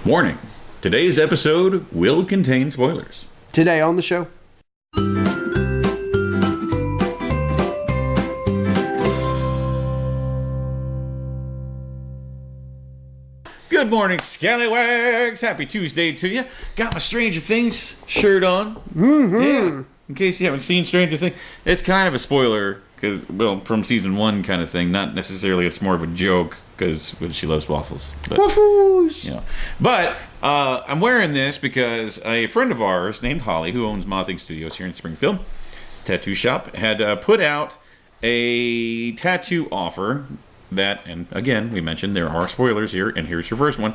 Warning, today's episode will contain spoilers. Today on the show. Good morning, Scallywags. Happy Tuesday to you. Got my Stranger Things shirt on. Mm-hmm. Yeah. In case you haven't seen Stranger Things, it's kind of a spoiler because, well, from season 1 kind of thing. Not necessarily. It's more of a joke because she loves waffles. But, Waffles. you know. But I'm wearing this because a friend of ours named Holly, who owns Mothing Studios here in Springfield, tattoo shop, had put out a tattoo offer. That, and again, we mentioned there are spoilers here, and here's your first one,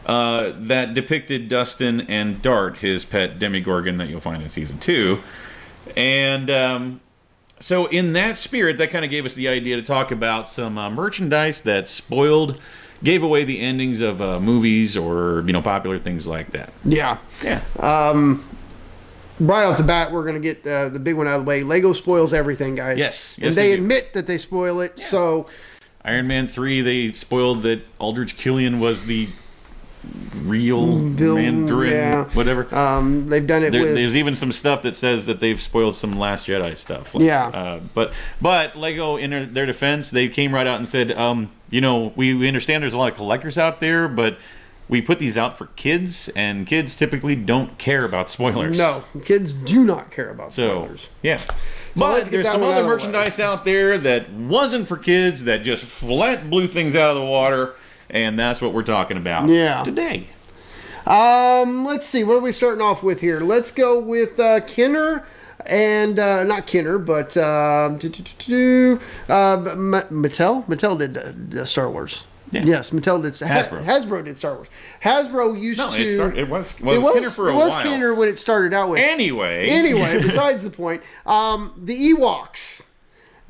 that depicted Dustin and Dart, his pet Demogorgon that you'll find in season 2. And so in that spirit, that kind of gave us the idea to talk about some merchandise that gave away the endings of movies or, popular things like that. Yeah. Yeah. Right off the bat, we're going to get the big one out of the way. Lego spoils everything, guys. Yes. And they admit that they spoil it, so... Iron Man 3, they spoiled that Aldrich Killian was the real Mandarin, whatever. They've done it with... There's even some stuff that says that they've spoiled some Last Jedi stuff. But Lego, in their defense, they came right out and said, we understand there's a lot of collectors out there, but we put these out for kids, and kids typically don't care about spoilers. No, kids do not care about spoilers. Yeah. But there's some other merchandise out there that wasn't for kids that just flat blew things out of the water, and that's what we're talking about today. Let's see. What are we starting off with here? Let's go with Kenner and not Kenner, but Mattel. Mattel did Star Wars. Yeah. Yes, Mattel did. Hasbro did Star Wars. Hasbro used to. It was Kenner for a while. It was Kenner when it started out with. Anyway, besides the point. The Ewoks.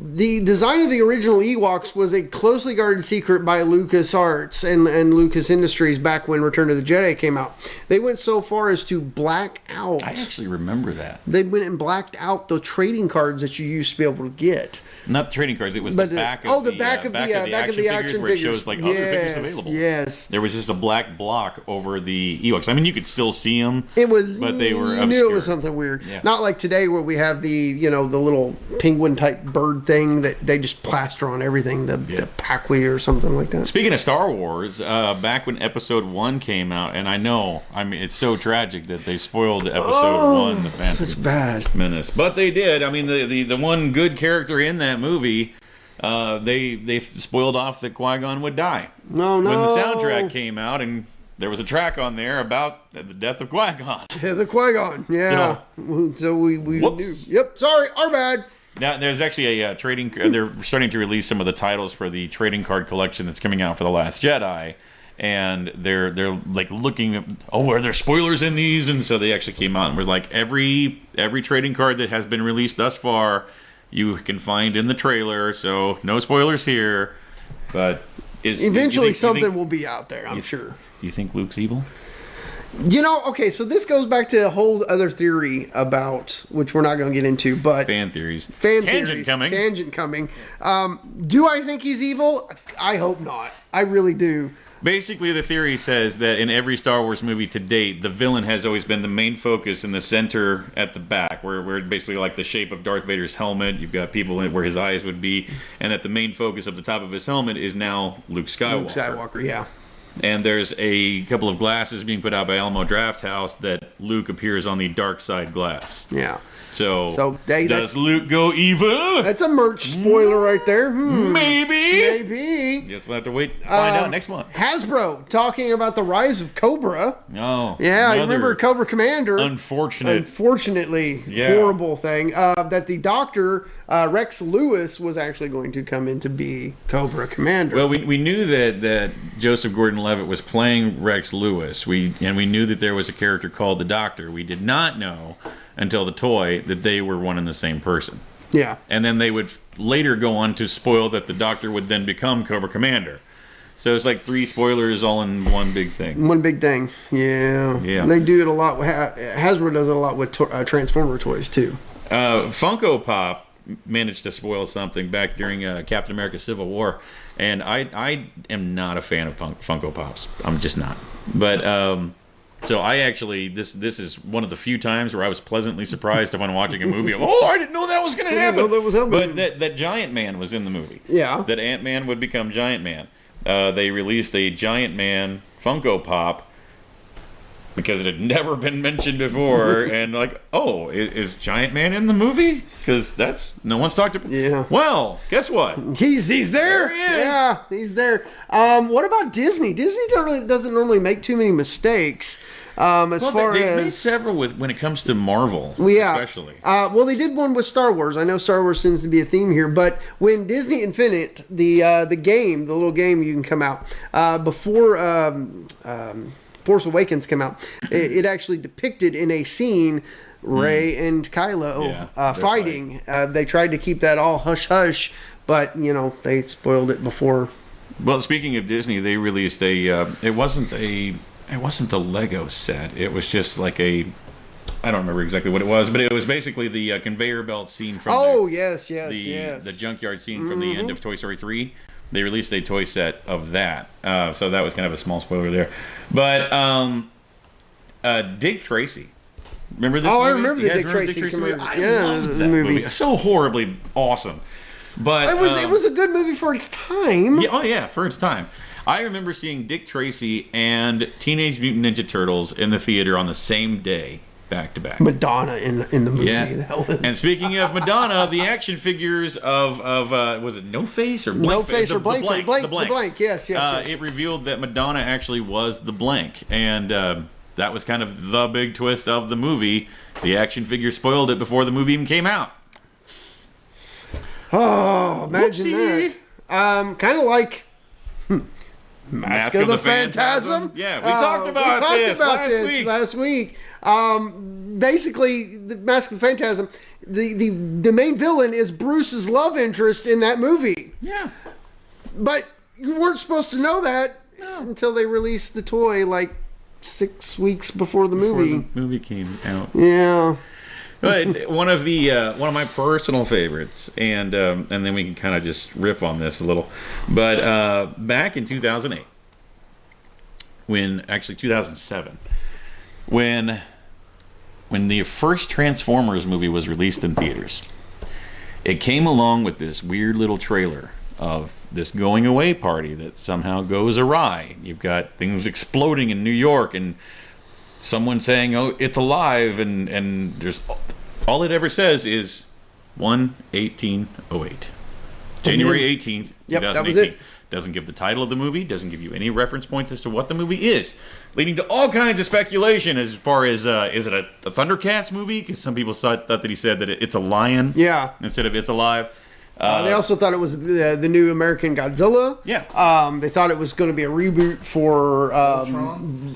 The design of the original Ewoks was a closely guarded secret by LucasArts and Lucas Industries back when Return of the Jedi came out. They went so far as to black out. I actually remember that. They went and blacked out the trading cards that you used to be able to get. Not the trading cards. It was the back of the action figures where it shows like other figures available. Yes. There was just a black block over the Ewoks. I mean, you could still see them. But they were obscure. You knew it was something weird. Yeah. Not like today where we have the the little penguin type bird thing that they just plaster on everything. The Packway or something like that. Speaking of Star Wars, back when Episode 1 came out, and I mean, it's so tragic that they spoiled Episode 1, The Phantom Menace. But they did. I mean, the one good character in that movie, they spoiled off that Qui-Gon would die. No. When the soundtrack came out, and there was a track on there about the death of Qui-Gon. Yeah, the Qui-Gon. Yeah. So we knew. Yep. Sorry. Our bad. Now, there's actually a trading... They're starting to release some of the titles for the trading card collection that's coming out for The Last Jedi. And they're like looking at, are there spoilers in these? And so they actually came out and were like, every trading card that has been released thus far, you can find in the trailer. So no spoilers here. But eventually something will be out there, I'm sure. Do you think Luke's evil? Okay, so this goes back to a whole other theory about, which we're not going to get into, but... Fan theories. Tangent coming. Do I think he's evil? I hope not. I really do. Basically, the theory says that in every Star Wars movie to date, the villain has always been the main focus in the center at the back, where basically like the shape of Darth Vader's helmet, you've got people where his eyes would be, and that the main focus of the top of his helmet is now Luke Skywalker. Luke Skywalker, yeah. And there's a couple of glasses being put out by Alamo Drafthouse that Luke appears on the dark side glass. Yeah. So does Luke go evil? That's a merch spoiler right there. Maybe. Guess we'll have to wait to find out next month. Hasbro talking about the rise of Cobra. Oh. Yeah, I remember Cobra Commander. Unfortunately, horrible thing. That the Doctor, Rex Lewis, was actually going to come in to be Cobra Commander. Well, we knew that Joseph Gordon-Levitt was playing Rex Lewis. We knew that there was a character called the Doctor. We did not know until the toy that they were one and the same person. Yeah. And then they would later go on to spoil that the Doctor would then become Cobra Commander. So it's like 3 spoilers all in one big thing. One big thing. Yeah. They do it a lot. Hasbro does it a lot with Transformer toys too. Funko Pop managed to spoil something back during Captain America Civil War, and I am not a fan of Funko Pops. I'm just not. But so I actually this is one of the few times where I was pleasantly surprised upon watching a movie. I didn't know that was going to happen. But that Giant Man was in the movie. Yeah. That Ant-Man would become Giant Man. They released a Giant Man Funko Pop because it had never been mentioned before, and like, is Giant Man in the movie? Because no one's talked about. Yeah. Well, guess what? He's there. There he is. Yeah, he's there. What about Disney? Disney doesn't normally make too many mistakes. They've made several when it comes to Marvel, especially. Well, they did one with Star Wars. I know Star Wars seems to be a theme here, but when Disney Infinite, the little game you can come out before Force Awakens came out, it actually depicted in a scene Rey and Kylo fighting. They tried to keep that all hush hush, but they spoiled it before. Well, speaking of Disney, they released it wasn't a Lego set. It was just like I don't remember exactly what it was, but it was basically the conveyor belt scene from the junkyard scene from the end of Toy Story 3. They released a toy set of that, so that was kind of a small spoiler there. But Dick Tracy, remember this movie? I remember the Dick Tracy movie. I loved that movie. So horribly awesome. But it was a good movie for its time. Yeah, for its time. I remember seeing Dick Tracy and Teenage Mutant Ninja Turtles in the theater on the same day, back to back. Madonna in the movie. Yeah. And speaking of Madonna, the action figures of was it No Face or Blank? No Face or Blank? The Blank. Yes. It revealed that Madonna actually was the Blank, and that was kind of the big twist of the movie. The action figure spoiled it before the movie even came out. Oh, imagine Whoopsie. that. Kind of like Mask of the Phantasm. Yeah, we talked about this last week. Basically, the Mask of the Phantasm, the main villain is Bruce's love interest in that movie. Yeah. But you weren't supposed to know that until they released the toy like 6 weeks before the movie. Before the movie came out. Yeah. But one of my personal favorites, and then we can kind of just riff on this a little. But back in 2008, 2007, when the first Transformers movie was released in theaters, it came along with this weird little trailer of this going away party that somehow goes awry. You've got things exploding in New York and someone saying, "Oh, it's alive," and there's all it ever says is 1/18/08, January 18th, 2018. That was it. Doesn't give the title of the movie. Doesn't give you any reference points as to what the movie is, leading to all kinds of speculation as far as is it a Thundercats movie? Because some people thought that he said that it's a lion, instead of it's alive. They also thought it was the new American Godzilla. Yeah. They thought it was going to be a reboot for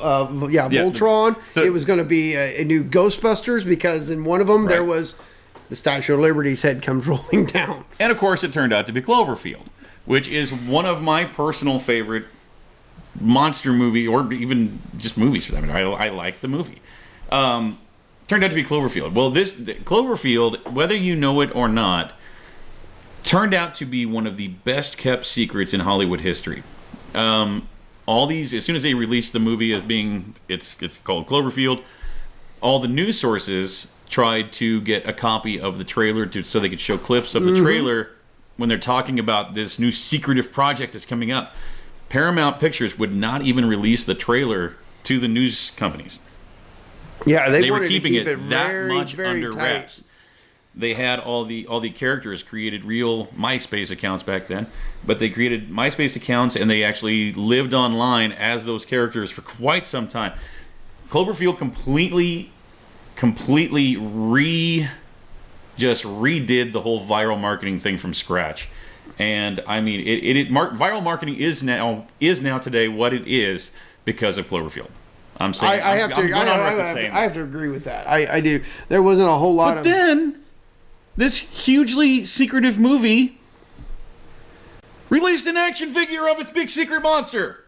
Voltron. So, it was going to be a new Ghostbusters because in one of them there was the Statue of Liberty's head comes rolling down. And of course, it turned out to be Cloverfield, which is one of my personal favorite monster movie, or even just movies for that matter. I like the movie. Turned out to be Cloverfield. Well, Cloverfield, whether you know it or not, turned out to be one of the best kept secrets in Hollywood history. All these, as soon as they released the movie as being, it's called Cloverfield, all the news sources tried to get a copy of the trailer so they could show clips of the trailer when they're talking about this new secretive project that's coming up. Paramount Pictures would not even release the trailer to the news companies. Yeah, they were wanted keeping to keep it that very, much very under tight. wraps. They had all the characters created real MySpace accounts back then, but they created MySpace accounts and they actually lived online as those characters for quite some time. Cloverfield completely redid the whole viral marketing thing from scratch. And I mean, viral marketing is now today what it is because of Cloverfield. I'm saying I have to agree with that. I do. There wasn't a whole lot But then this hugely secretive movie released an action figure of its big secret monster.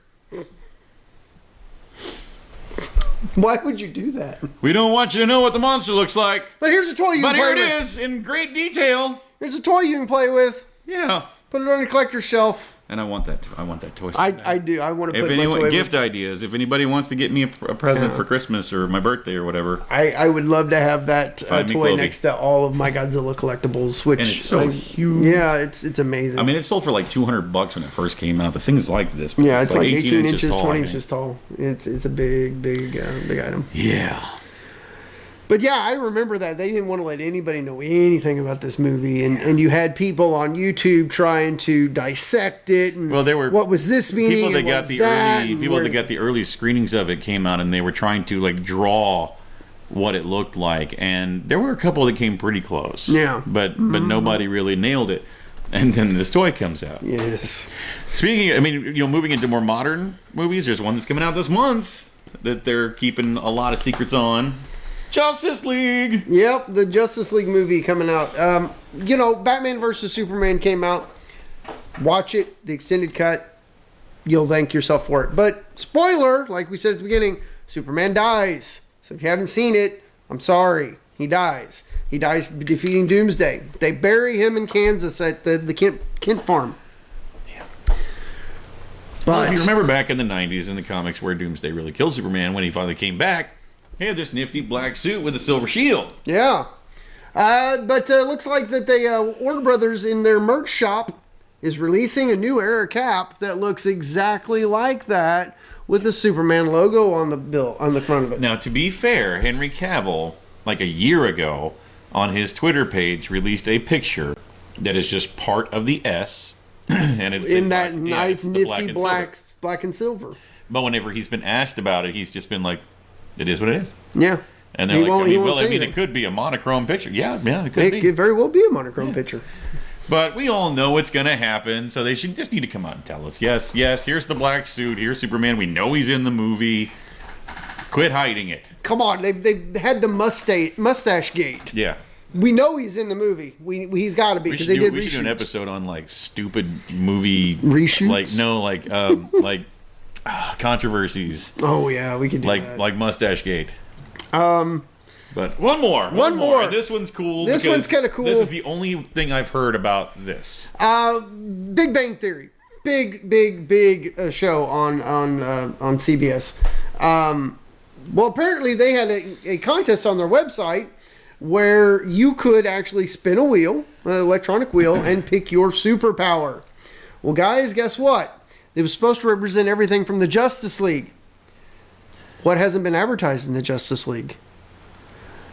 Why would you do that? We don't want you to know what the monster looks like. But here's a toy you can But here play it with. is in great detail. Here's a toy you can play with. Yeah. Put it on your collector's shelf. And I want that toy. I do. I want to If put anyone my toy gift ideas, if anybody wants to get me a present for Christmas or my birthday or whatever, I would love to have that Find me toy Clovey. next to all of my Godzilla collectibles, which and it's so huge. yeah, it's amazing. I mean, it sold for like $200 when it first came out. The thing is like this. yeah, it's like 18 inches, tall, 20 I think. inches tall. It's a big item. Yeah. But yeah, I remember that they didn't want to let anybody know anything about this movie, and you had people on YouTube trying to dissect it. And Well, there were what was this meaning? People that and what got was the that, early and people where- that got the early screenings of it came out, and they were trying to like draw what it looked like, and there were a couple that came pretty close. Yeah. But nobody really nailed it. And then this toy comes out. Yes. Speaking, I mean, moving into more modern movies, there's one that's coming out this month that they're keeping a lot of secrets on. Justice League. Yep, the Justice League movie coming out. Batman vs Superman came out. Watch it, the extended cut. You'll thank yourself for it. But spoiler, like we said at the beginning, Superman dies. So if you haven't seen it, I'm sorry. He dies. He dies defeating Doomsday. They bury him in Kansas at the Kent farm. Yeah. But Well, if you remember back in the 90s in the comics where Doomsday really killed Superman, when he finally came back, he had this nifty black suit with a silver shield. yeah. But looks like that they Warner Brothers in their merch shop is releasing a new era cap that looks exactly like that with the Superman logo on the front of it. Now, to be fair, Henry Cavill, like a year ago, on his Twitter page, released a picture that is just part of the S. And it's In that nice, it's the nifty and silver. black and silver. But whenever he's been asked about it, he's just been like, it is what it is. Yeah. And they're He like, won't- he won't say it anything. could be a monochrome picture. Yeah, it could It be. could very well be a monochrome picture. But we all know it's going to happen, so they should just need to come out and tell us. Yes, here's the black suit. Here's Superman. We know he's in the movie. Quit hiding it. Come on, they've had the mustache gate. Yeah. We know he's in the movie. He's got to be because they did We should do an reshoots. episode on like stupid movie Reshoots? like controversies Oh yeah, we could do that. like Mustache Gate. But One more. And this one's cool. This because one's kinda cool. This is the only thing I've heard about this. Big Bang Theory, big show on CBS. Well, apparently they had a contest on their website where you could actually spin a wheel, an electronic wheel, and pick your superpower. Well, guys, guess what? It was supposed to represent everything from the Justice League. What hasn't been advertised in the Justice League?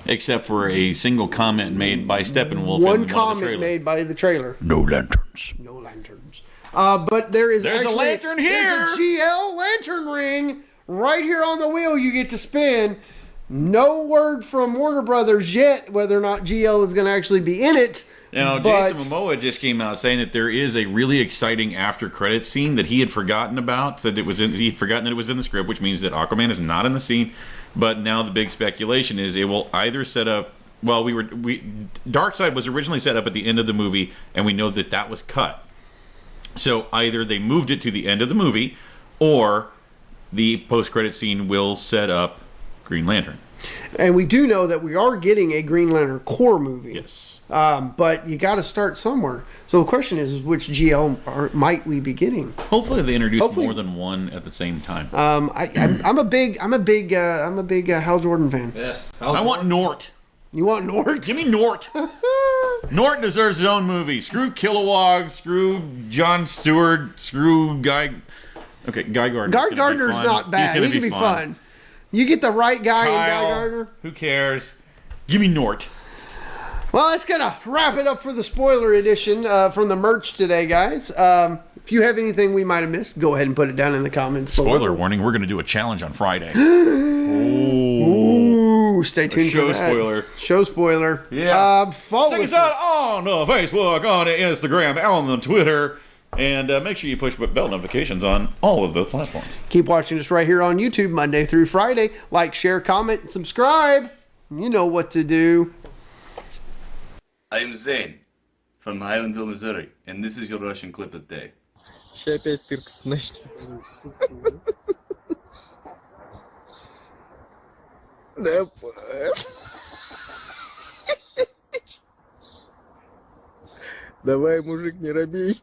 Except for a single comment made by Steppenwolf. One in the comment trailer. made by the trailer. No lanterns. No lanterns. But there's a lantern here. There's a GL lantern ring right here on the wheel you get to spin. No word from Warner Brothers yet whether or not GL is going to actually be in it. Now, but Jason Momoa just came out saying that there is a really exciting after credits scene that he had forgotten about. Said he'd forgotten that it was in the script, which means that Aquaman is not in the scene. But now the big speculation is it will either set up. Well, Darkseid was originally set up at the end of the movie, and we know that was cut. So either they moved it to the end of the movie, or the post-credit scene will set up Green Lantern. And we do know that we are getting a Green Lantern Corps movie. Yes. But you got to start somewhere. So the question is, which GL might we be getting? Hopefully they introduce more than one at the same time. I'm a big Hal Jordan fan. Yes. I want Nort. You want Nort? Give me Nort. Nort deserves his own movie. Screw Kilowog. Screw Jon Stewart. Screw Guy. Okay, Guy Gardner. Guy Gardner's not bad. He can be fun. You get the right guy in Guy Gardner. Who cares? Give me Nort. Well, that's going to wrap it up for the spoiler edition from the merch today, guys. If you have anything we might have missed, go ahead and put it down in the comments below. Spoiler warning, we're going to do a challenge on Friday. Ooh, stay tuned for Show that. spoiler. Show spoiler. Yeah. Follow Check us us out on Facebook, on Instagram, on the Twitter. And make sure you push bell notifications on all of those platforms. Keep watching us right here on YouTube Monday through Friday. Like, share, comment, and subscribe. You know what to do. I'm Zane from Highlandville, Missouri, and this is your Russian clip of the day. Ще опять Тырка, значит. Да, Давай, мужик, не робей.